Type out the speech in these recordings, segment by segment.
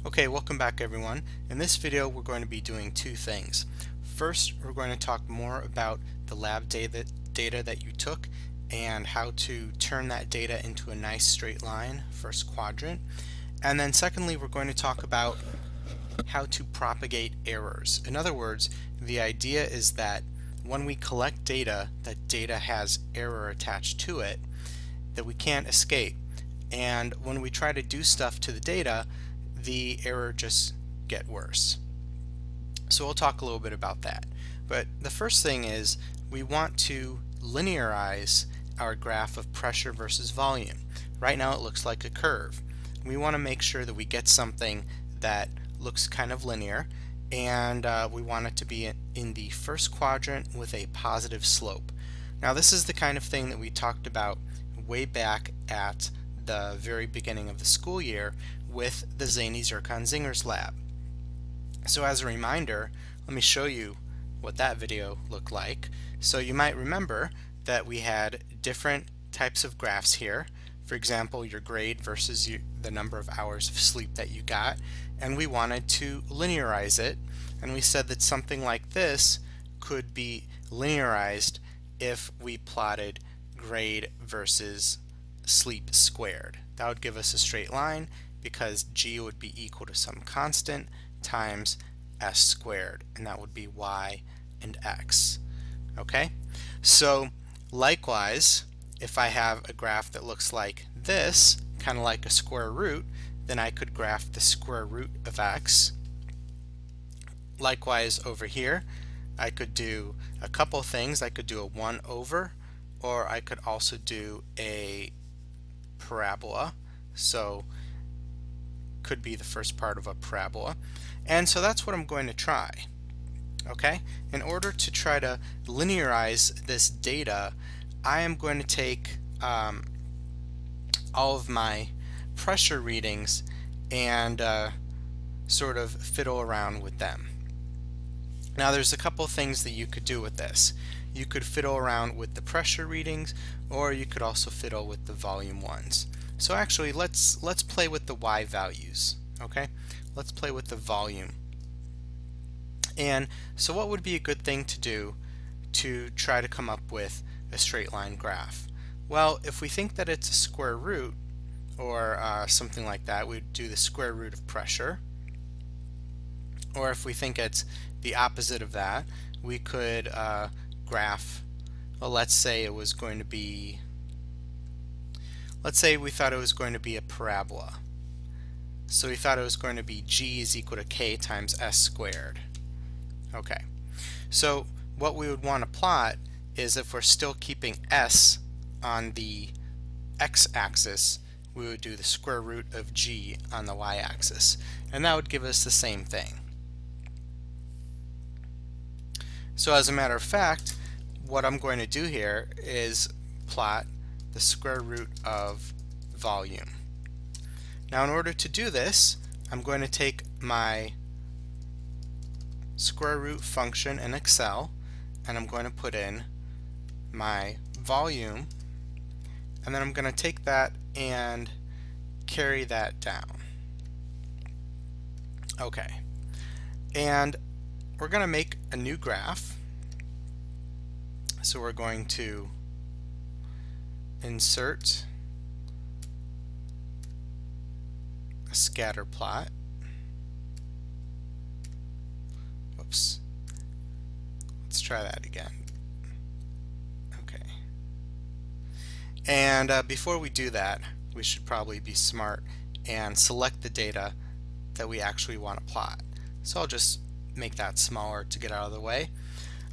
Okay, welcome back everyone. In this video we're going to be doing two things. First, we're going to talk more about the lab data that you took and how to turn that data into a nice straight line, first quadrant. And then secondly, we're going to talk about how to propagate errors. In other words, the idea is that when we collect data, that data has error attached to it that we can't escape. And when we try to do stuff to the data, the error just get worse. So we'll talk a little bit about that. But the first thing is we want to linearize our graph of pressure versus volume. Right now it looks like a curve. We want to make sure that we get something that looks kind of linear, and we want it to be in the first quadrant with a positive slope. Now this is the kind of thing that we talked about way back at the very beginning of the school year with the Zany-Zircon-Zingers lab. So as a reminder, let me show you what that video looked like. So you might remember that we had different types of graphs here. For example, your grade versus the number of hours of sleep that you got, and we wanted to linearize it, and we said that something like this could be linearized if we plotted grade versus sleep squared. That would give us a straight line because g would be equal to some constant times s squared, and that would be y and x. Okay, so likewise, if I have a graph that looks like this, kind of like a square root, then I could graph the square root of x. Likewise over here, I could do a couple things. I could do a 1 over, or I could also do a parabola. So could be the first part of a parabola. And so that's what I'm going to try. Okay? In order to try to linearize this data, I am going to take all of my pressure readings and sort of fiddle around with them. Now there's a couple things that you could do with this. You could fiddle around with the pressure readings, or you could also fiddle with the volume ones. So actually let's play with the y values. Okay? Let's play with the volume. And so what would be a good thing to do to try to come up with a straight line graph? Well, if we think that it's a square root or something like that, we'd do the square root of pressure. Or if we think it's the opposite of that, we could graph, well, let's say it was going to be, let's say we thought it was going to be a parabola. So we thought it was going to be g is equal to k times s squared. Okay, so what we would want to plot is, if we're still keeping s on the x-axis, we would do the square root of g on the y-axis, and that would give us the same thing. So as a matter of fact, what I'm going to do here is plot the square root of volume. Now in order to do this, I'm going to take my square root function in Excel, and I'm going to put in my volume, and then I'm going to take that and carry that down. Okay, and we're going to make a new graph. So we're going to insert a scatter plot. Whoops. Let's try that again. Okay. And before we do that, we should probably be smart and select the data that we actually want to plot. So I'll just make that smaller to get out of the way.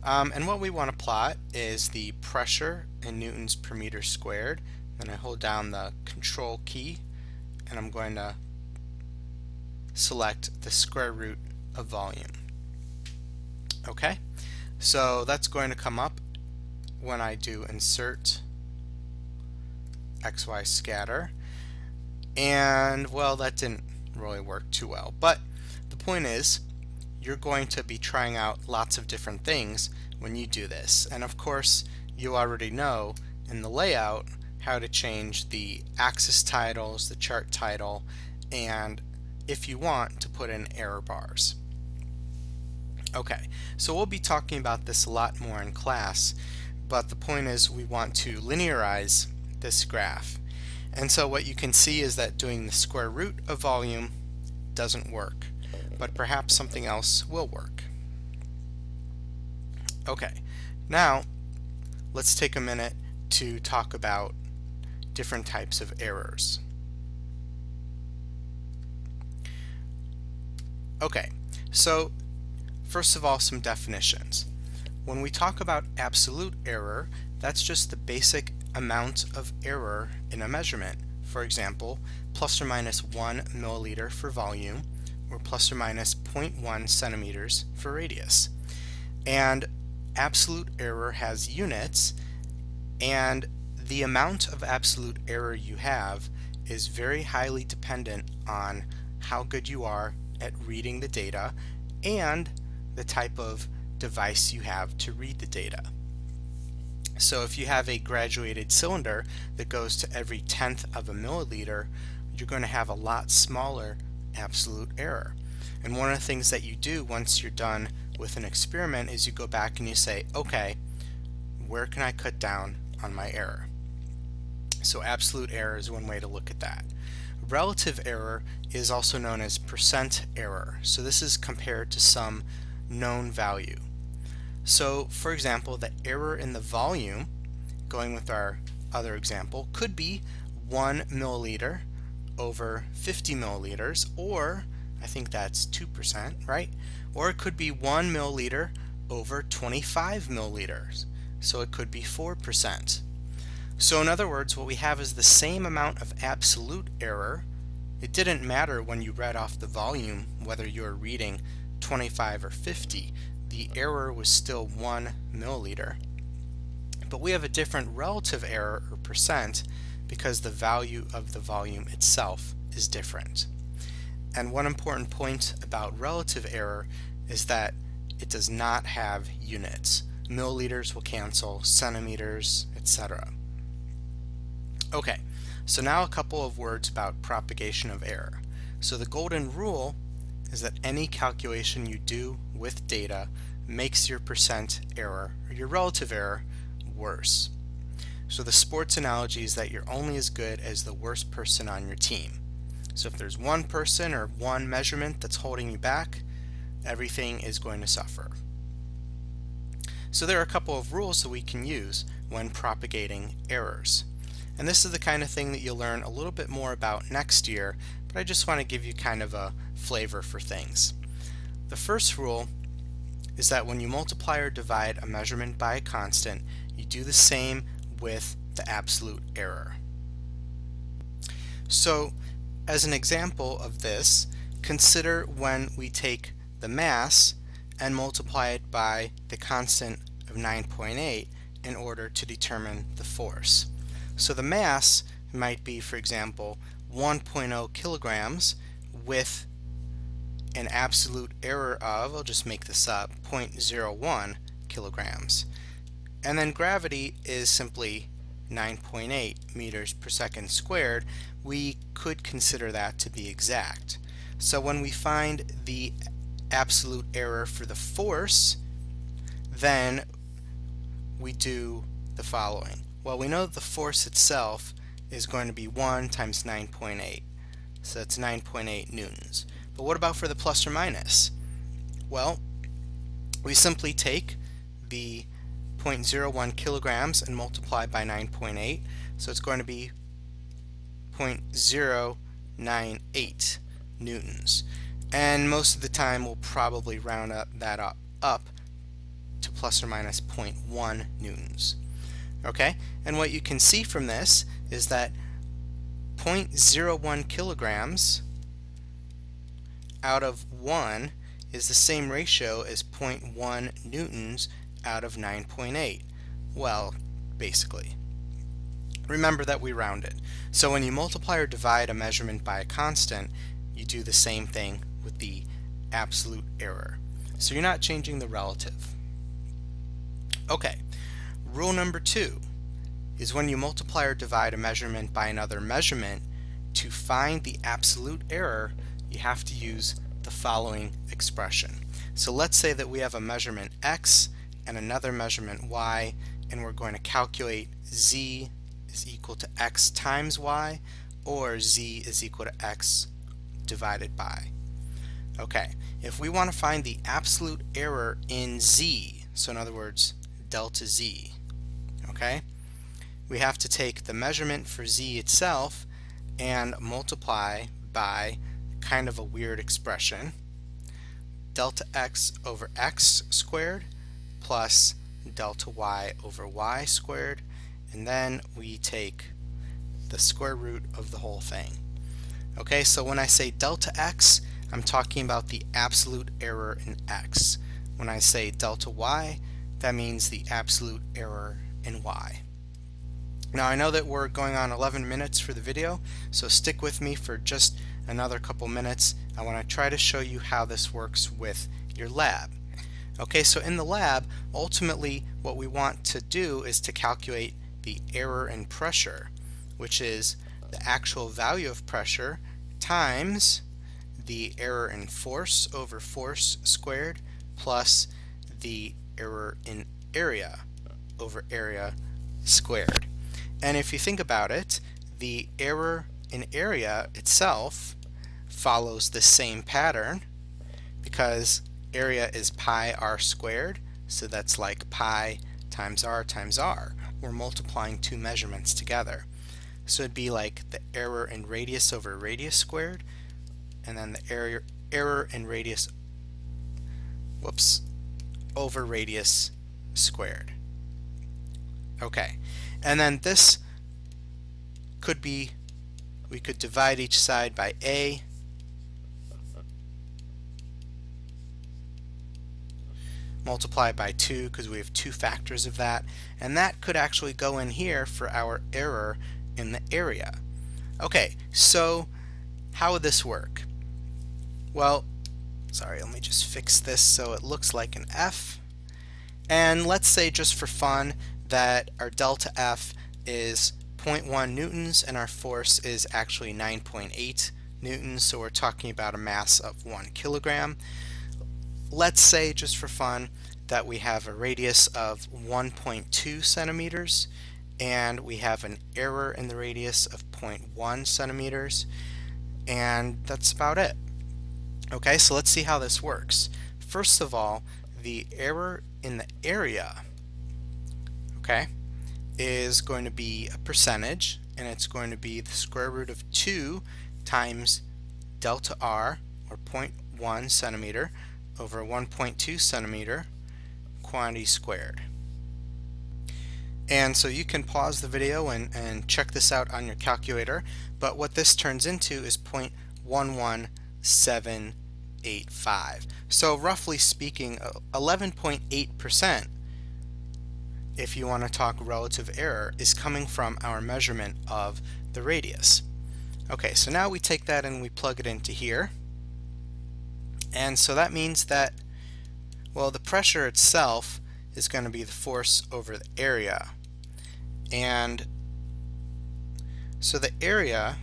And what we want to plot is the pressure in newtons per meter squared. Then I hold down the control key, and I'm going to select the square root of volume. Okay, so that's going to come up when I do insert XY scatter, and well, that didn't really work too well, but the point is, you're going to be trying out lots of different things when you do this. And of course, you already know in the layout how to change the axis titles, the chart title, and if you want to put in error bars. Okay, so we'll be talking about this a lot more in class, but the point is we want to linearize this graph. And so what you can see is that doing the square root of volume doesn't work, but perhaps something else will work. Okay, now let's take a minute to talk about different types of errors. Okay, so first of all, some definitions. When we talk about absolute error, that's just the basic amount of error in a measurement. For example, plus or minus 1 milliliter for volume, or plus or minus 0.1 centimeters for radius. And absolute error has units, and the amount of absolute error you have is very highly dependent on how good you are at reading the data and the type of device you have to read the data. So if you have a graduated cylinder that goes to every 1/10 of a milliliter, you're going to have a lot smaller absolute error. And one of the things that you do once you're done with an experiment is you go back and you say, okay, where can I cut down on my error? So absolute error is one way to look at that. Relative error is also known as percent error. So this is compared to some known value. So for example, the error in the volume, going with our other example, could be 1 milliliter over 50 milliliters, or I think that's 2%, right? Or it could be 1 milliliter over 25 milliliters, so it could be 4%. So in other words, what we have is the same amount of absolute error. It didn't matter when you read off the volume whether you were reading 25 or 50. The error was still 1 milliliter. But we have a different relative error, or percent, because the value of the volume itself is different. And one important point about relative error is that it does not have units. Milliliters will cancel, centimeters, etc. Okay, so now a couple of words about propagation of error. So the golden rule is that any calculation you do with data makes your percent error, or your relative error, worse. So the sports analogy is that you're only as good as the worst person on your team. So if there's one person or one measurement that's holding you back, everything is going to suffer. So there are a couple of rules that we can use when propagating errors. And this is the kind of thing that you'll learn a little bit more about next year, but I just want to give you kind of a flavor for things. The first rule is that when you multiply or divide a measurement by a constant, you do the same with the absolute error. So as an example of this, consider when we take the mass and multiply it by the constant of 9.8 in order to determine the force. So the mass might be, for example, 1.0 kilograms with an absolute error of, I'll just make this up, 0.01 kilograms. And then gravity is simply 9.8 meters per second squared. We could consider that to be exact. So when we find the absolute error for the force, then we do the following. Well, we know that the force itself is going to be 1 times 9.8. So that's 9.8 newtons. But what about for the plus or minus? Well, we simply take the 0.01 kilograms and multiply by 9.8. So it's going to be 0.098 newtons. And most of the time we'll probably round that up to plus or minus 0.1 newtons. Okay, and what you can see from this is that 0.01 kilograms out of 1 is the same ratio as 0.1 newtons out of 9.8. Well, basically. Remember that we rounded. So when you multiply or divide a measurement by a constant, you do the same thing with the absolute error. So you're not changing the relative. Okay. Rule number 2 is when you multiply or divide a measurement by another measurement, to find the absolute error, you have to use the following expression. So let's say that we have a measurement x and another measurement y, and we're going to calculate z is equal to x times y, or z is equal to x divided by. Okay, if we want to find the absolute error in z, so in other words, delta z, okay, we have to take the measurement for z itself and multiply by kind of a weird expression, delta x over x squared plus delta y over y squared, and then we take the square root of the whole thing. Okay, so when I say delta x, I'm talking about the absolute error in x. When I say delta y, that means the absolute error in y. Now I know that we're going on 11 minutes for the video, so stick with me for just another couple minutes. I want to try to show you how this works with your lab. Okay, so in the lab, ultimately what we want to do is to calculate the error in pressure, which is the actual value of pressure times the error in force over force squared plus the error in area over area squared. And if you think about it, the error in area itself follows the same pattern because area is pi r squared, so that's like pi times r. We're multiplying two measurements together. So it'd be like the error in radius over radius squared, and then the error in radius over radius squared. Okay, and then this could be, we could divide each side by a, multiply by 2 because we have two factors of that, and that could actually go in here for our error in the area. Okay, so how would this work? Well, sorry, let me just fix this so it looks like an F. And let's say, just for fun, that our delta F is 0.1 newtons and our force is actually 9.8 newtons, so we're talking about a mass of 1 kilogram. Let's say, just for fun, that we have a radius of 1.2 centimeters and we have an error in the radius of 0.1 centimeters, and that's about it. Okay, so let's see how this works. First of all, the error in the area, okay, is going to be a percentage, and it's going to be the square root of 2 times delta r, or 0.1 centimeter, over 1.2 centimeter quantity squared. And so you can pause the video and check this out on your calculator, but what this turns into is 0.11785. So roughly speaking, 11.8%, if you want to talk relative error, is coming from our measurement of the radius. Okay, so now we take that and we plug it into here. And so that means that, well, the pressure itself is going to be the force over the area. And so the area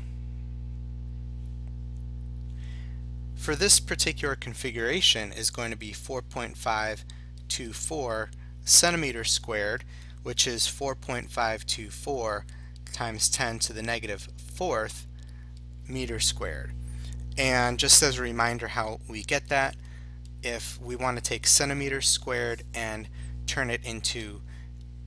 for this particular configuration is going to be 4.524 centimeters squared, which is 4.524 times 10 to the negative fourth meters squared. And just as a reminder how we get that, if we want to take centimeters squared and turn it into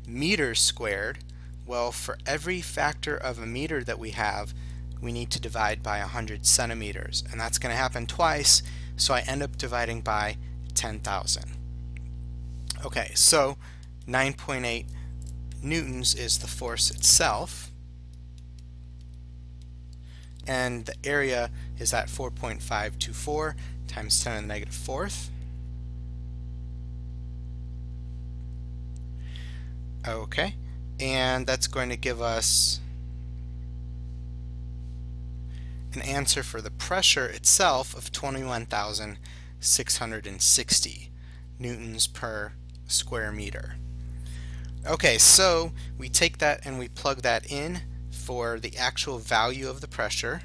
meters squared, well, for every factor of a meter that we have, we need to divide by 100 centimeters, and that's going to happen twice, so I end up dividing by 10,000. Okay, so 9.8 newtons is the force itself, and the area is at 4.524 times 10 to the negative fourth. Okay, and that's going to give us an answer for the pressure itself of 21,660 newtons per square meter. Okay, so we take that and we plug that in for the actual value of the pressure,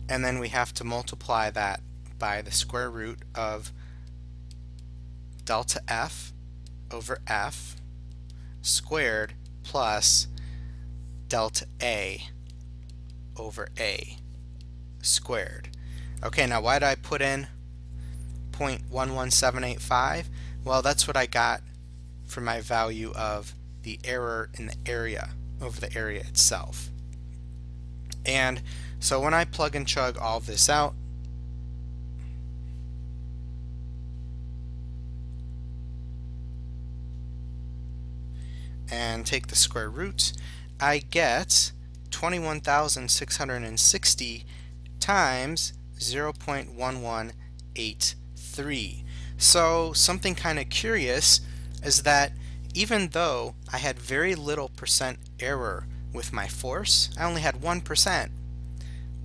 and then we have to multiply that by the square root of delta F over F squared plus delta A over A squared. Okay, now why did I put in 0.11785? Well, that's what I got for my value of the error in the area over the area itself. And so when I plug and chug all of this out, and take the square root, I get 21,660 times 0.1183. So something kind of curious is that even though I had very little percent error with my force, I only had 1%.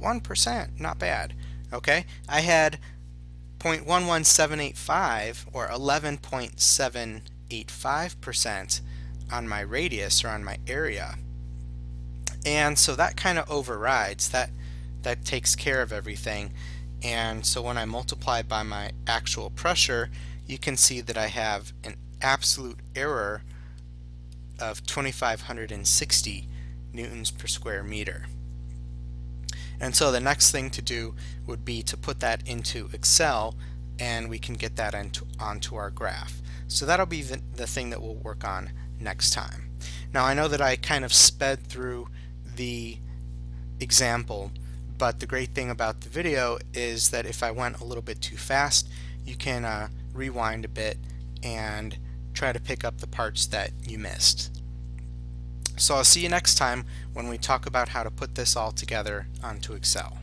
1%, not bad. Okay, I had 0.11785 or 11.785% on my radius or on my area. And so that kind of overrides, that takes care of everything. And so when I multiply by my actual pressure, you can see that I have an absolute error of 2,560 newtons per square meter. And so the next thing to do would be to put that into Excel, and we can get that onto our graph. So that'll be the thing that we'll work on next time. Now I know that I kind of sped through the example, but the great thing about the video is that if I went a little bit too fast, you can rewind a bit and try to pick up the parts that you missed. So I'll see you next time when we talk about how to put this all together onto Excel.